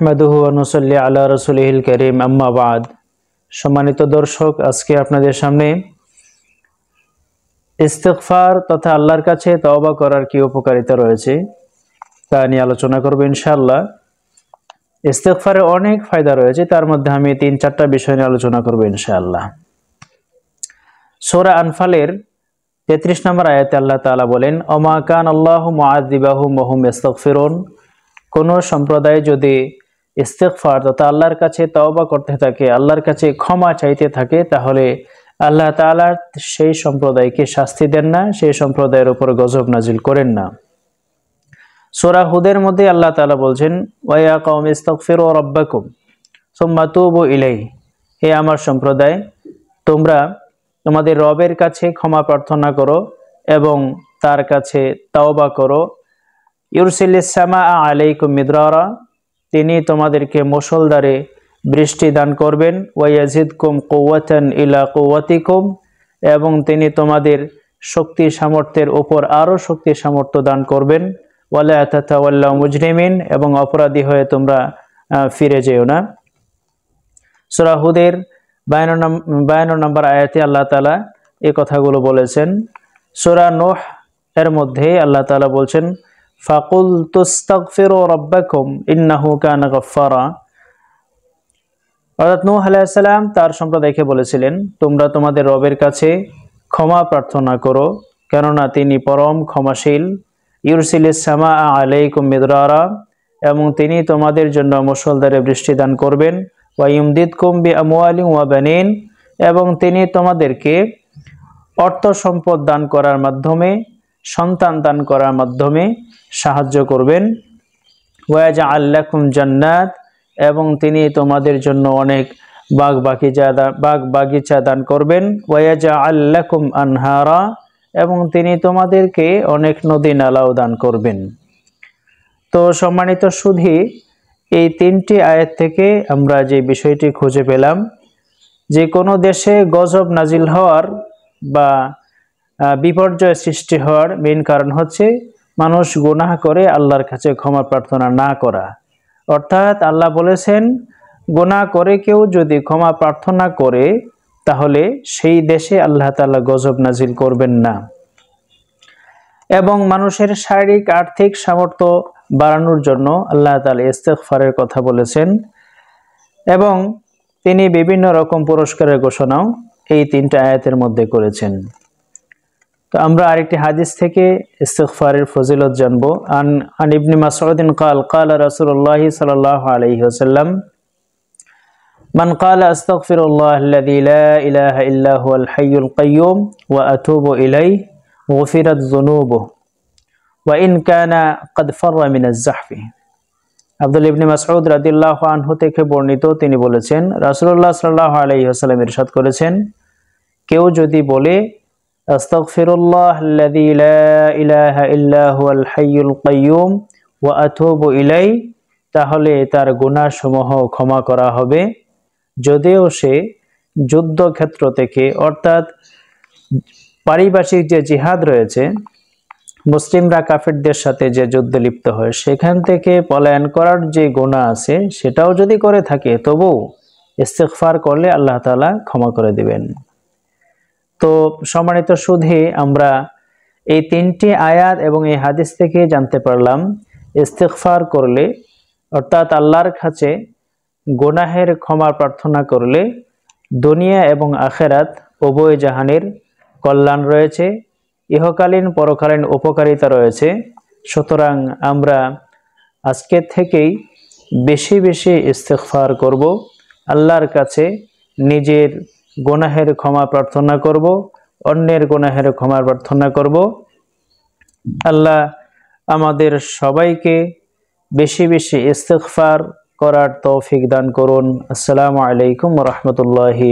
নাহমাদুহু ওয়া নুসাল্লি আলা রাসূলিহিল কারীম আম্মা বাদ। সম্মানিত দর্শক, আজকে আপনাদের সামনে ইস্তিগফার তথা আল্লাহর কাছে তওবা করার কি উপকারিতা রয়েছে তা নিয়ে আলোচনা করব ইনশাআল্লাহ। ইস্তিগফারের অনেক ফায়দা রয়েছে, তার মধ্যে আমি ৩-৪টা বিষয় নিয়ে আলোচনা করব ইনশাআল্লাহ। সূরা আনফালের ৩৩ নম্বর আয়াতে আল্লাহ তাআলা বলেন, ওমা কান আল্লাহু মুআযিবাহুম ওয়া হুম ইস্তাগফিরুন। কোন সম্প্রদায় যদি ইস্তিগফার তথা আল্লাহর কাছে তওবা করতে থাকে, আল্লাহর কাছে ক্ষমা চাইতে থাকে, তাহলে আল্লাহ তাআলা সেই সম্প্রদায়কে শাস্তি দেন না, সেই সম্প্রদায়ের উপর গজব নাজিল করেন না। সূরা হুদের মধ্যে আল্লাহ তাআলা বলছেন, ওয়া ইয়া কওমি ইস্তাগফিরু রাব্বাকুম সুম্মা তুবু ইলাইহি। হে আমার সম্প্রদায়, তোমরা তোমাদের রবের কাছে ক্ষমা প্রার্থনা করো এবং তার কাছে তাওবা করো। ইউরসিলিস সামাআ আলাইকুম মিদরারা, তিনি তোমাদেরকে মুষলধারে বৃষ্টি দান করবেন। ওয়া ইয়াজিদকুম কুওয়াতান ইলা কুওয়াতিকুম, এবং তিনি তোমাদের শক্তি সামর্থ্যের উপর আরও শক্তি সামর্থ্য দান করবেন। ওয়ালা তাতাওয়াল্লাউ মুজরিমিন, এবং অপরাধী হয়ে তোমরা ফিরে যেও না। সূরা হুদের 52 নম্বর আয়াতে আল্লাহ তাআলা এই কথাগুলো বলেছেন। সূরা নূহ এর মধ্যে আল্লাহ তাআলা বলছেন, ফাকুল তুস্তাগফিরু রাব্বাকুম ইন্নাহু কানা গাফফারা। অর্থাৎ নূহ আলাইহিস সালাম তার সম্প্রদায়কে বলেছিলেন, তোমরা তোমাদের রবের কাছে ক্ষমা প্রার্থনা করো, কেননা তিনি পরম ক্ষমাশীল। ইউরসিলিস সামাআ আলাইকুম মিদরারা, এবং তিনি তোমাদের জন্য মুষলধারে বৃষ্টি দান করবেন। ওয়া ইউমদিদকুম বিআমওয়ালিন ওয়া বানিন, এবং তিনি তোমাদেরকে অর্থ সম্পদ দান করার মাধ্যমে, সন্তান দান করার মাধ্যমে সাহায্য করবেন। ওয়া ইয়াজআল লাকুম জান্নাত, এবং তিনি তোমাদের জন্য অনেক বাগ বাগিচা দান করবেন। ওয়া ইয়াজআল লাকুম আনহারা, এবং তিনি তোমাদেরকে অনেক নদী নালাও দান করবেন। তো সম্মানিত সুধী, এই 3টি আয়াত থেকে আমরা যে বিষয়টি খুঁজে পেলাম, যে কোনো দেশে গজব নাজিল হওয়ার বা বিপর্যয় সৃষ্টি হওয়ার মেইন কারণ হচ্ছে মানুষ গুনাহ করে আল্লাহর কাছে ক্ষমা প্রার্থনা না করা। অর্থাৎ আল্লাহ বলেছেন, গুনাহ করে কেউ যদি ক্ষমা প্রার্থনা করে, তাহলে সেই দেশে আল্লাহ তাআলা গজব নাজিল করবেন না। এবং মানুষের শারীরিক আর্থিক সামর্থ্য বাড়ানোর জন্য আল্লাহ তাআলা ইস্তিগফারের কথা বলেছেন, এবং তিনি বিভিন্ন রকম পুরস্কারের ঘোষণাও এই 3টা আয়াতের মধ্যে করেছেন। তো আমরা আরেকটি হাদিস থেকে ইস্তিগফারের ফজিলত জানবো। আন ইবনে মাসউদিন قال قال رسول الله صلى الله عليه وسلم من قال استغفر الله الذي لا اله الا هو الحي القيوم واتوب اليه غفرت ذنوبه وان كان قد فر من الزحف। আব্দুল্লাহ ইবনে মাসউদ রাদিয়াল্লাহু আনহু থেকে বর্ণিত, তিনি বলেছেন, রাসূলুল্লাহ সাল্লাল্লাহু আলাইহি ওয়াসাল্লাম ইরশাদ করেছেন, কেউ যদি বলে আস্তাগফিরুল্লাহাল্লাযী লা ইলাহা ইল্লা হুয়াল হাইয়ুল কাইয়্যুম ওয়া আতুবু ইলাইহি, তাহলে তার গুনাহসমূহ ক্ষমা করা হবে, যদিও সে যুদ্ধক্ষেত্র থেকে, অর্থাৎ পারিভাষিক যে জিহাদ রয়েছে, মুসলিমরা কাফেরদের সাথে যে যুদ্ধে লিপ্ত হয়, সেখান থেকে পলায়ন করার যে গুনাহ আছে সেটাও যদি করে থাকে, তবু ইস্তিগফার করলে আল্লাহ তাআলা ক্ষমা করে দিবেন। তো সম্মানিত সুধী, আমরা এই 3টি আয়াত এবং এই হাদিস থেকে জানতে পারলাম, ইস্তিগফার করলে, অর্থাৎ আল্লাহর কাছে গুনাহের ক্ষমা প্রার্থনা করলে দুনিয়া এবং আখিরাত উভয় জাহানের কল্যাণ রয়েছে, ইহকালীন পরকালীন উপকারিতা রয়েছে। সুতরাং আমরা আজকে থেকেই বেশি বেশি ইস্তিগফার করব, আল্লাহর কাছে নিজের গুনাহের ক্ষমা প্রার্থনা করব, অন্যের গুনাহের ক্ষমা প্রার্থনা করব। আল্লাহ আমাদের সবাইকে বেশি বেশি ইস্তিগফার করার তৌফিক দান করুন। আসসালামু আলাইকুম ওয়া রাহমাতুল্লাহি।